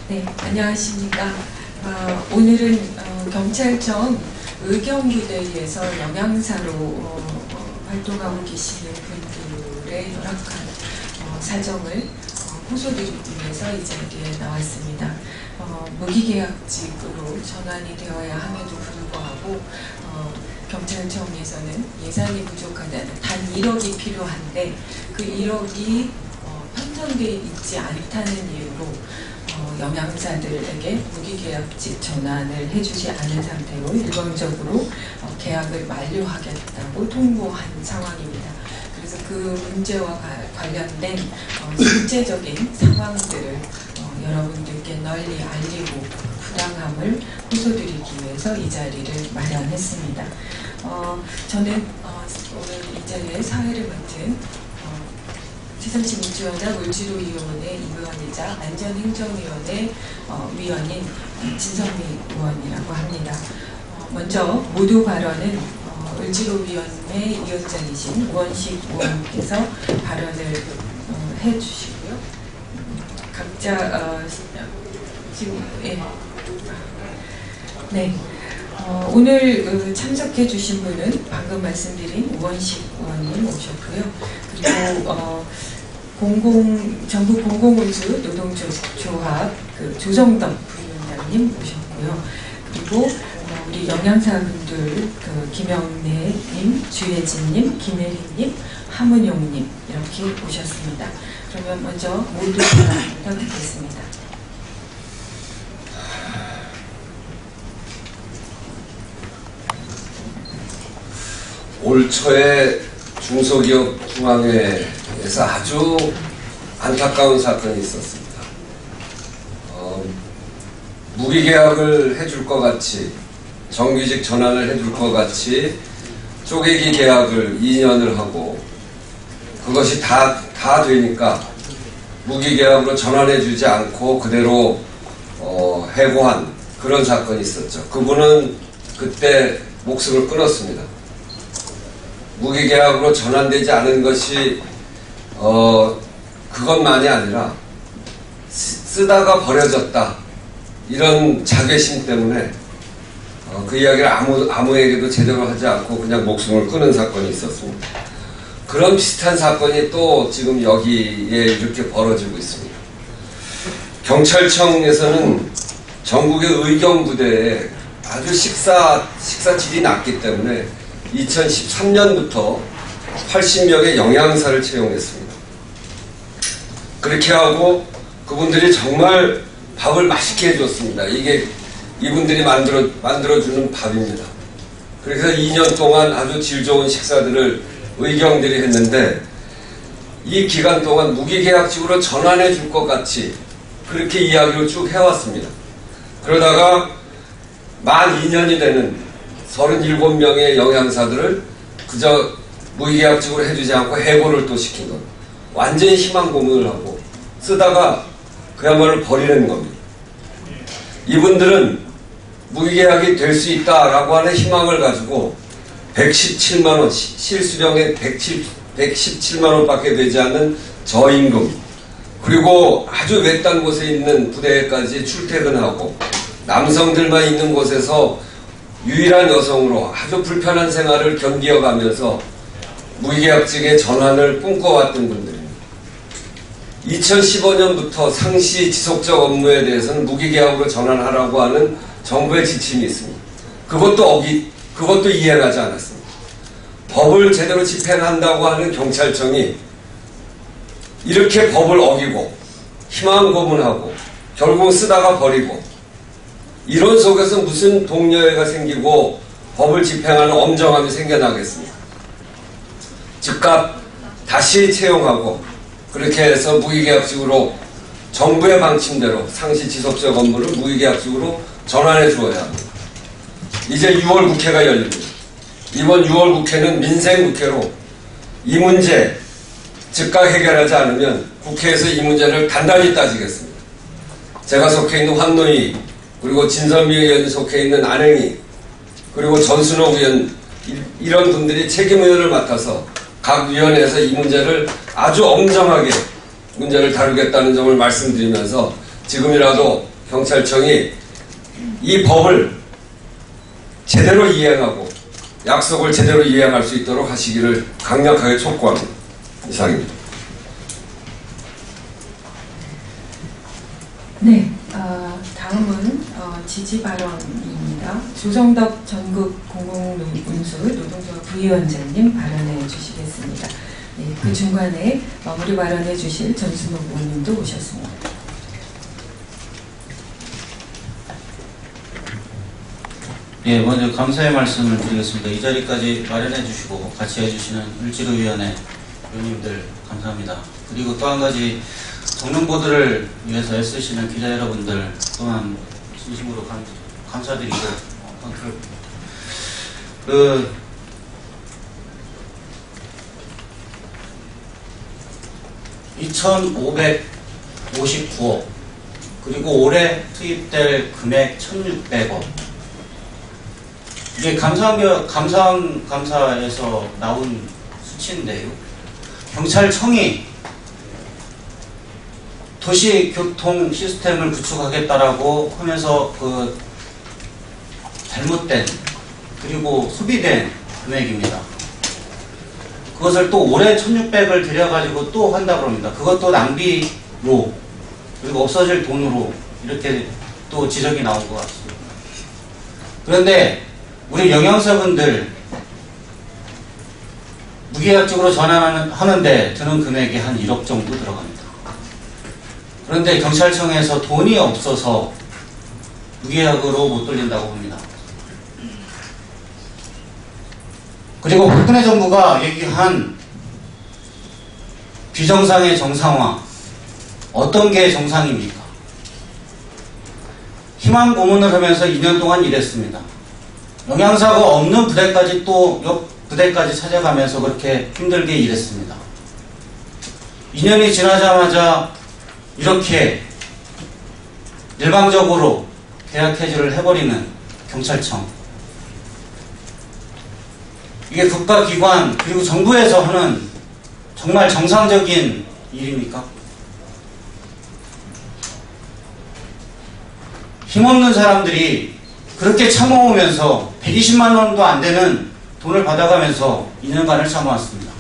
네, 안녕하십니까. 오늘은 경찰청 의경부대에서 영양사로 활동하고 계시는 분들의 열악한 사정을 호소드리기 위해서 이 자리에 나왔습니다. 무기계약직으로 전환이 되어야 함에도 불구하고 경찰청에서는 예산이 부족하다는 단 1억이 필요한데 그 1억이 편성되어 있지 않다는 이유로 영양사들에게 무기계약직 전환을 해주지 않은 상태로 일방적으로 계약을 만료하겠다고 통보한 상황입니다. 그래서 그 문제와 관련된 실제적인 상황들을 여러분들께 널리 알리고 부당함을 호소드리기 위해서 이 자리를 마련했습니다. 저는 오늘 이 자리에 사회를 맡은 새정치민주연합 을지로위원회 임의원이자 안전행정위원회 위원인 진선미 의원이라고 합니다. 먼저 모두 발언은 을지로위원회 위원장이신 우원식 의원께서 발언을 해주시고요. 각자 지금 오늘 참석해 주신 분은 방금 말씀드린 우원식 의원님 오셨고요. 그리고 전국 공공운수 노동조합 조정덕 부위원장님 오셨고요. 그리고 우리 영양사분들 김영래님, 주혜진님, 김혜린님, 하문용님 이렇게 오셨습니다. 그러면 먼저 모두 발언부터 듣겠습니다. 올 초에 중소기업 중앙회에서 아주 안타까운 사건이 있었습니다. 무기계약을 해줄 것 같이 정규직 전환을 해줄 것 같이 쪼개기 계약을 2년을 하고 그것이 다 되니까 무기계약으로 전환해주지 않고 그대로 해고한 그런 사건이 있었죠. 그분은 그때 목숨을 끊었습니다. 무기계약으로 전환되지 않은 것이 그것만이 아니라 쓰다가 버려졌다 이런 자괴심 때문에 그 이야기를 아무에게도 제대로 하지 않고 그냥 목숨을 끊은 사건이 있었습니다. 그런 비슷한 사건이 또 지금 여기에 이렇게 벌어지고 있습니다. 경찰청에서는 전국의 의경부대에 아주 식사질이 낮기 때문에 2013년부터 80명의 영양사를 채용했습니다. 그렇게 하고 그분들이 정말 밥을 맛있게 해줬습니다. 이게 이분들이 만들어주는 밥입니다. 그래서 2년 동안 아주 질 좋은 식사들을 의경들이 했는데 이 기간 동안 무기계약직으로 전환해 줄 것 같이 그렇게 이야기를 쭉 해왔습니다. 그러다가 만 2년이 되는 37명의 영양사들을 그저 무기계약직으로 해주지 않고 해고를 또 시킨 겁니다. 완전히 희망 고문을 하고 쓰다가 그야말로 버리는 겁니다. 이분들은 무기계약이 될 수 있다라고 하는 희망을 가지고 117만원, 실수령액 117만원밖에 되지 않는 저임금, 그리고 아주 외딴 곳에 있는 부대까지 출퇴근하고 남성들만 있는 곳에서 유일한 여성으로 아주 불편한 생활을 견디어가면서 무기계약직의 전환을 꿈꿔왔던 분들입니다. 2015년부터 상시 지속적 업무에 대해서는 무기계약으로 전환하라고 하는 정부의 지침이 있습니다. 그것도 이해가지 않았습니다. 법을 제대로 집행한다고 하는 경찰청이 이렇게 법을 어기고 희망 고문하고 결국 쓰다가 버리고 이런 속에서 무슨 동료애가 생기고 법을 집행하는 엄정함이 생겨나겠습니까? 즉각 다시 채용하고 그렇게 해서 무기계약직으로 정부의 방침대로 상시 지속적 업무를 무기계약직으로 전환해 주어야 합니다. 이제 6월 국회가 열립니다. 이번 6월 국회는 민생국회로 이 문제 즉각 해결하지 않으면 국회에서 이 문제를 단단히 따지겠습니다. 제가 속해 있는 환노위, 그리고 진선미 의원이 속해 있는 안행위, 그리고 전순옥 의원, 이런 분들이 책임의원을 맡아서 각 위원회에서 이 문제를 아주 엄정하게 문제를 다루겠다는 점을 말씀드리면서 지금이라도 경찰청이 이 법을 제대로 이행하고 약속을 제대로 이행할 수 있도록 하시기를 강력하게 촉구합니다. 이상입니다. 네, 다음은 지지 발언입니다. 조정덕 전국 공공운수 노동조합 부위원장님 발언해 주시겠습니다. 네, 그 중간에 마무리 발언해 주실 전순옥 의원님도 오셨습니다. 예, 먼저 감사의 말씀을 드리겠습니다. 이 자리까지 마련해 주시고 같이 해주시는 을지로위원회 의원님들 감사합니다. 그리고 또 한 가지 정릉보도를 위해서 애쓰시는 기자 여러분들 또한 진심으로 감사드리고 그 2,559억 그리고 올해 투입될 금액 1,600억 이게 감사에서 나온 수치인데요. 경찰청이 도시교통 시스템을 구축하겠다라고 하면서 그 잘못된 그리고 소비된 금액입니다. 그것을 또 올해 1,600을 들여가지고 또 한다고 합니다. 그것도 낭비로 그리고 없어질 돈으로 이렇게 또 지적이 나온 것 같습니다. 그런데 우리 영양사분들 무계약적으로 전환하는데 드는 금액이 한 1억 정도 들어갑니다. 그런데 경찰청에서 돈이 없어서 무계약으로 못 돌린다고 합니다. 그리고 박근혜 정부가 얘기한 비정상의 정상화 어떤 게 정상입니까? 희망 고문을 하면서 2년 동안 일했습니다. 영양사가 없는 부대까지 또 옆 부대까지 찾아가면서 그렇게 힘들게 일했습니다. 2년이 지나자마자 이렇게 일방적으로 계약 해지를 해버리는 경찰청. 이게 국가기관 그리고 정부에서 하는 정말 정상적인 일입니까? 힘없는 사람들이 그렇게 참아오면서 120만 원도 안 되는 돈을 받아가면서 2년간을 참아왔습니다.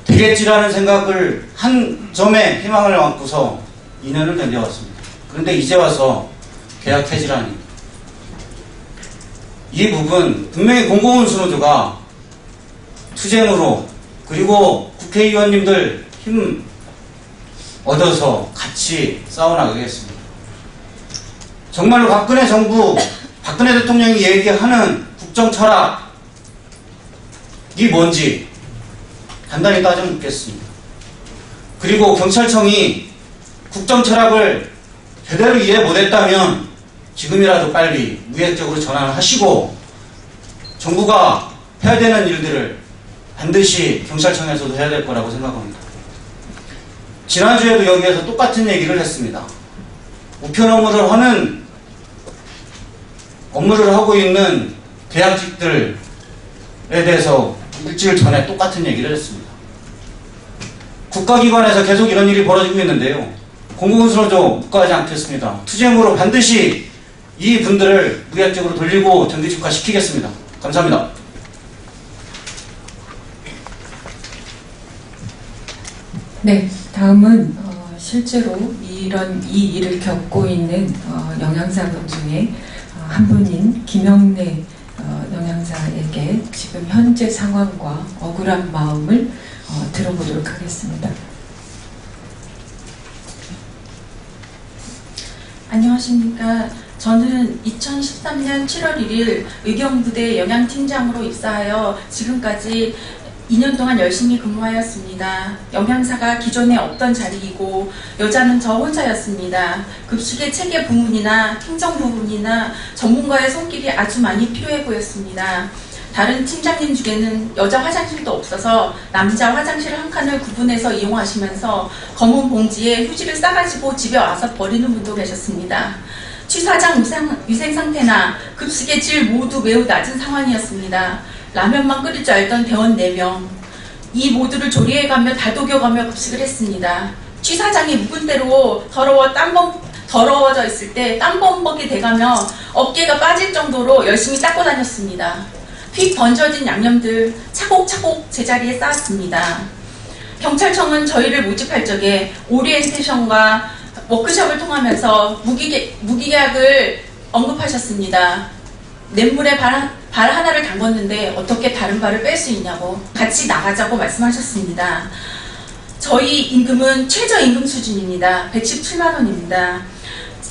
되겠지라는 생각을 한 점에 희망을 안고서 2년을 견뎌왔습니다. 그런데 이제 와서 계약 해지라니. 이 부분 분명히 공공운수노조가 투쟁으로 그리고 국회의원님들 힘 얻어서 같이 싸워나가겠습니다. 정말로 박근혜 정부, 박근혜 대통령이 얘기하는 국정철학이 뭔지 간단히 따져 묻겠습니다. 그리고 경찰청이 국정철학을 제대로 이해 못했다면 지금이라도 빨리 무획적으로 전환을 하시고 정부가 해야 되는 일들을 반드시 경찰청에서도 해야 될 거라고 생각합니다. 지난주에도 여기에서 똑같은 얘기를 했습니다. 우편 업무를 하고 있는 계약직들에 대해서 일주일 전에 똑같은 얘기를 했습니다. 국가기관에서 계속 이런 일이 벌어지고 있는데요. 공공운수노조 묵과하지 않겠습니다. 투쟁으로 반드시 이 분들을 무계약적으로 돌리고 정규직화 시키겠습니다. 감사합니다. 네, 다음은 실제로 이 일을 겪고 있는 영양사분 중에 한 분인 김영래 영양사에게 지금 현재 상황과 억울한 마음을 들어보도록 하겠습니다. 안녕하십니까. 저는 2013년 7월 1일 의경부대 영양팀장으로 입사하여 지금까지 2년 동안 열심히 근무하였습니다. 영양사가 기존에 없던 자리이고 여자는 저 혼자였습니다. 급식의 체계 부문이나 행정 부분이나 전문가의 손길이 아주 많이 필요해 보였습니다. 다른 팀장님 중에는 여자 화장실도 없어서 남자 화장실 한 칸을 구분해서 이용하시면서 검은 봉지에 휴지를 싸가지고 집에 와서 버리는 분도 계셨습니다. 취사장 위생 상태나 급식의 질 모두 매우 낮은 상황이었습니다. 라면만 끓일 줄 알던 대원 4명. 이 모두를 조리해가며 다독여가며 급식을 했습니다. 취사장이 묵은 대로 더러워 더러워져 있을 때 땀범벅이 돼가며 어깨가 빠질 정도로 열심히 닦고 다녔습니다. 휙 번져진 양념들 차곡차곡 제자리에 쌓았습니다. 경찰청은 저희를 모집할 적에 오리엔테이션과 워크숍을 통하면서 무기계약을 언급하셨습니다. 냇물에 발 하나를 담궜는데 어떻게 다른 발을 뺄 수 있냐고 같이 나가자고 말씀하셨습니다. 저희 임금은 최저임금 수준입니다. 117만 원입니다.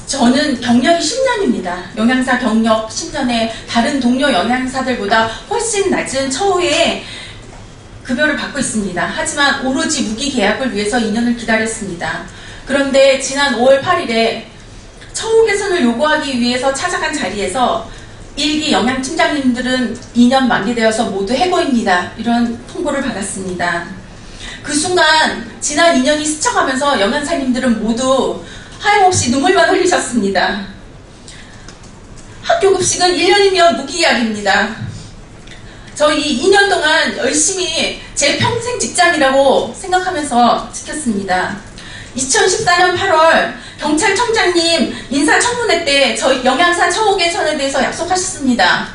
저는 경력이 10년입니다. 영양사 경력 10년에 다른 동료 영양사들보다 훨씬 낮은 처우의 급여를 받고 있습니다. 하지만 오로지 무기계약을 위해서 2년을 기다렸습니다. 그런데 지난 5월 8일에 처우 개선을 요구하기 위해서 찾아간 자리에서 1기 영양팀장님들은 2년 만기되어서 모두 해고입니다. 이런 통보를 받았습니다. 그 순간 지난 2년이 스쳐가면서 영양사님들은 모두 하염없이 눈물만 흘리셨습니다. 학교급식은 1년이면 무기계약입니다. 저희 2년 동안 열심히 제 평생 직장이라고 생각하면서 지켰습니다. 2014년 8월 경찰청장님 인사청문회 때 저희 영양사 처우 개선에 대해서 약속하셨습니다.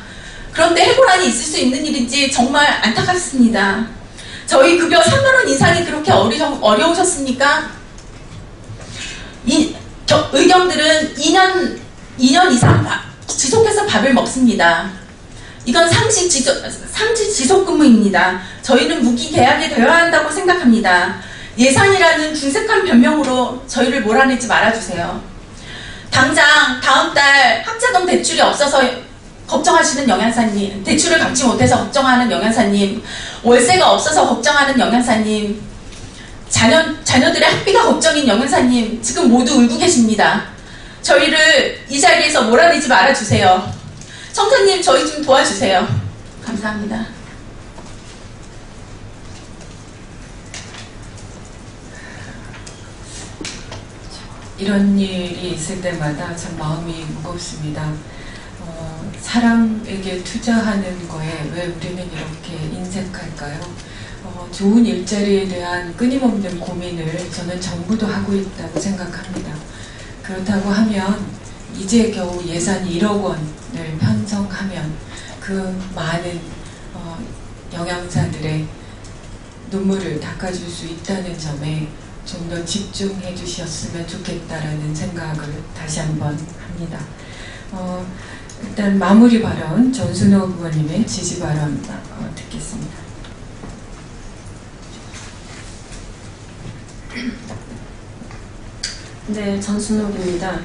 그런데 해고란이 있을 수 있는 일인지 정말 안타깝습니다. 저희 급여 3만 원 이상이 그렇게 어려우셨습니까? 의경들은 2년 이상 지속해서 밥을 먹습니다. 이건 상시 지속 근무입니다. 저희는 무기계약이 되어야 한다고 생각합니다. 예산이라는 궁색한 변명으로 저희를 몰아내지 말아주세요. 당장 다음 달 학자금 대출이 없어서 걱정하시는 영양사님, 대출을 갚지 못해서 걱정하는 영양사님, 월세가 없어서 걱정하는 영양사님, 자녀들의 학비가 걱정인 영양사님 지금 모두 울고 계십니다. 저희를 이 자리에서 몰아내지 말아주세요. 청장님 저희 좀 도와주세요. 감사합니다. 이런 일이 있을 때마다 참 마음이 무겁습니다. 사람에게 투자하는 거에 왜 우리는 이렇게 인색할까요? 좋은 일자리에 대한 끊임없는 고민을 저는 정부도 하고 있다고 생각합니다. 그렇다고 하면 이제 겨우 예산이 1억 원을 편성하면 그 많은 영양사들의 눈물을 닦아줄 수 있다는 점에 좀 더 집중해 주셨으면 좋겠다라는 생각을 다시 한번 합니다. 일단 마무리 발언 전순옥 의원님의 지지 발언 듣겠습니다. 네, 전순옥입니다.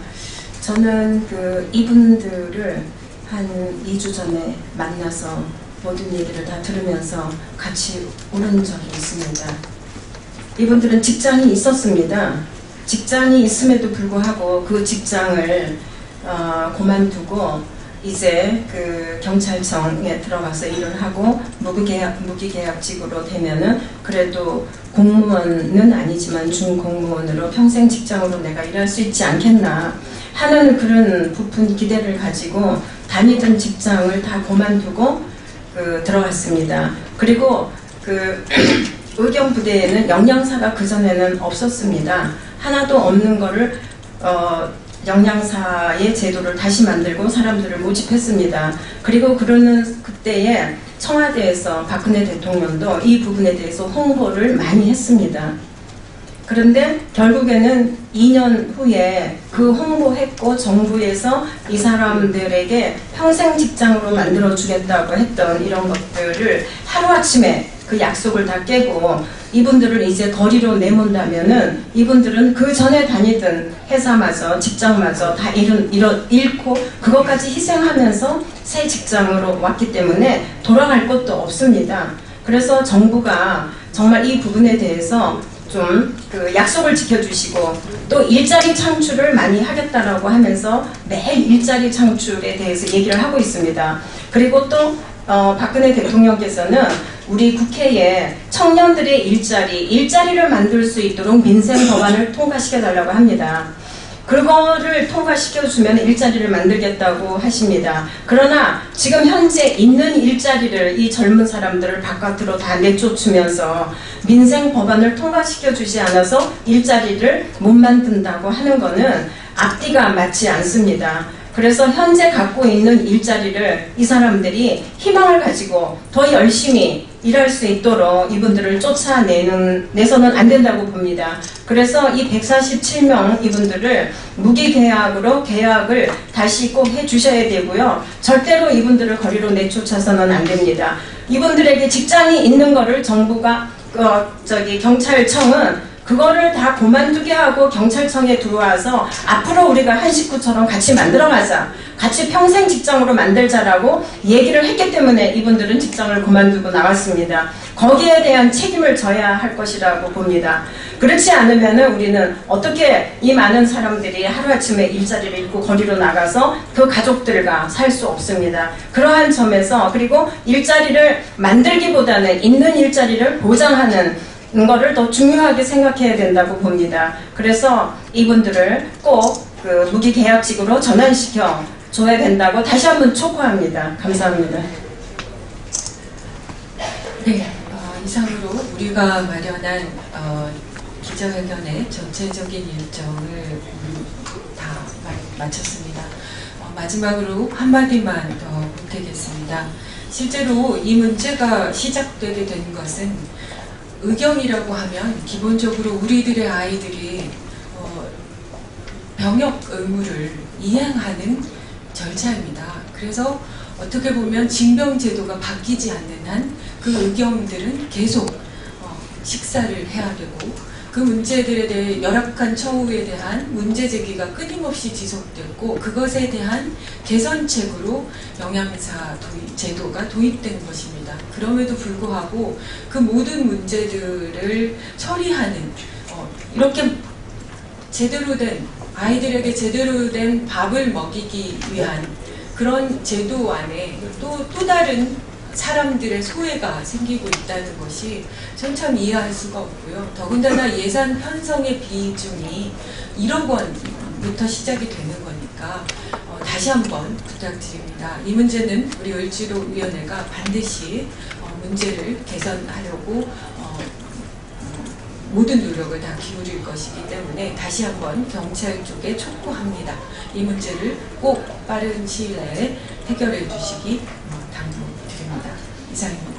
저는 이분들을 한 2주 전에 만나서 모든 얘기를 다 들으면서 같이 울은 적이 있습니다. 이분들은 직장이 있었습니다. 직장이 있음에도 불구하고 그 직장을 그만두고 이제 경찰청에 들어가서 일을 하고 무기계약직으로 되면은 그래도 공무원은 아니지만 준공무원으로 평생 직장으로 내가 일할 수 있지 않겠나 하는 그런 부푼 기대를 가지고 다니던 직장을 다 그만두고 들어갔습니다. 그리고 의경부대에는 영양사가 그전에는 없었습니다. 하나도 없는 거를 영양사의 제도를 다시 만들고 사람들을 모집했습니다. 그리고 그러는 그때에 청와대에서 박근혜 대통령도 이 부분에 대해서 홍보를 많이 했습니다. 그런데 결국에는 2년 후에 그 홍보했고 정부에서 이 사람들에게 평생 직장으로 만들어주겠다고 했던 이런 것들을 하루아침에 그 약속을 다 깨고 이분들을 이제 거리로 내몬다면은 이분들은 그 전에 다니던 회사마저 직장마저 다 잃고 그것까지 희생하면서 새 직장으로 왔기 때문에 돌아갈 곳도 없습니다. 그래서 정부가 정말 이 부분에 대해서 좀 약속을 지켜주시고 또 일자리 창출을 많이 하겠다라고 하면서 매일 일자리 창출에 대해서 얘기를 하고 있습니다. 그리고 또 박근혜 대통령께서는 우리 국회에 청년들의 일자리를 만들 수 있도록 민생 법안을 통과시켜달라고 합니다. 그거를 통과시켜주면 일자리를 만들겠다고 하십니다. 그러나 지금 현재 있는 일자리를 이 젊은 사람들을 바깥으로 다 내쫓으면서 민생 법안을 통과시켜주지 않아서 일자리를 못 만든다고 하는 거는 앞뒤가 맞지 않습니다. 그래서 현재 갖고 있는 일자리를 이 사람들이 희망을 가지고 더 열심히 일할 수 있도록 이분들을 쫓아내서는 안 된다고 봅니다. 그래서 이 147명 이분들을 무기계약으로 계약을 다시 꼭 해주셔야 되고요. 절대로 이분들을 거리로 내쫓아서는 안 됩니다. 이분들에게 직장이 있는 거를 정부가 경찰청은 그거를 다 그만두게 하고 경찰청에 들어와서 앞으로 우리가 한 식구처럼 같이 만들어가자, 같이 평생 직장으로 만들자라고 얘기를 했기 때문에 이분들은 직장을 그만두고 나왔습니다. 거기에 대한 책임을 져야 할 것이라고 봅니다. 그렇지 않으면 우리는 어떻게 이 많은 사람들이 하루아침에 일자리를 잃고 거리로 나가서 그 가족들과 살 수 없습니다. 그러한 점에서, 그리고 일자리를 만들기보다는 있는 일자리를 보장하는 거를 더 중요하게 생각해야 된다고 봅니다. 그래서 이분들을 꼭 그 무기계약직으로 전환시켜 줘야 된다고 다시 한번 촉구합니다. 감사합니다. 네, 이상으로 우리가 마련한 기자회견의 전체적인 일정을 다 마쳤습니다. 마지막으로 한마디만 더 보태겠습니다. 실제로 이 문제가 시작되게 된 것은 의경이라고 하면 기본적으로 우리들의 아이들이 병역 의무를 이행하는 절차입니다. 그래서 어떻게 보면 징병제도가 바뀌지 않는 한 그 의경들은 계속 식사를 해야 되고, 그 문제들에 대해 열악한 처우에 대한 문제 제기가 끊임없이 지속됐고, 그것에 대한 개선책으로 영양사 제도가 도입된 것입니다. 그럼에도 불구하고 그 모든 문제들을 처리하는 이렇게 제대로 된 아이들에게 제대로 된 밥을 먹이기 위한 그런 제도 안에 또 다른 사람들의 소외가 생기고 있다는 것이 전 참 이해할 수가 없고요. 더군다나 예산 편성의 비중이 1억 원부터 시작이 되는 거니까 다시 한번 부탁드립니다. 이 문제는 우리 을지로위원회가 반드시 문제를 개선하려고 모든 노력을 다 기울일 것이기 때문에 다시 한번 경찰 쪽에 촉구합니다. 이 문제를 꼭 빠른 시일 내에 해결해 주시기 당부드립니다. 이상입니다.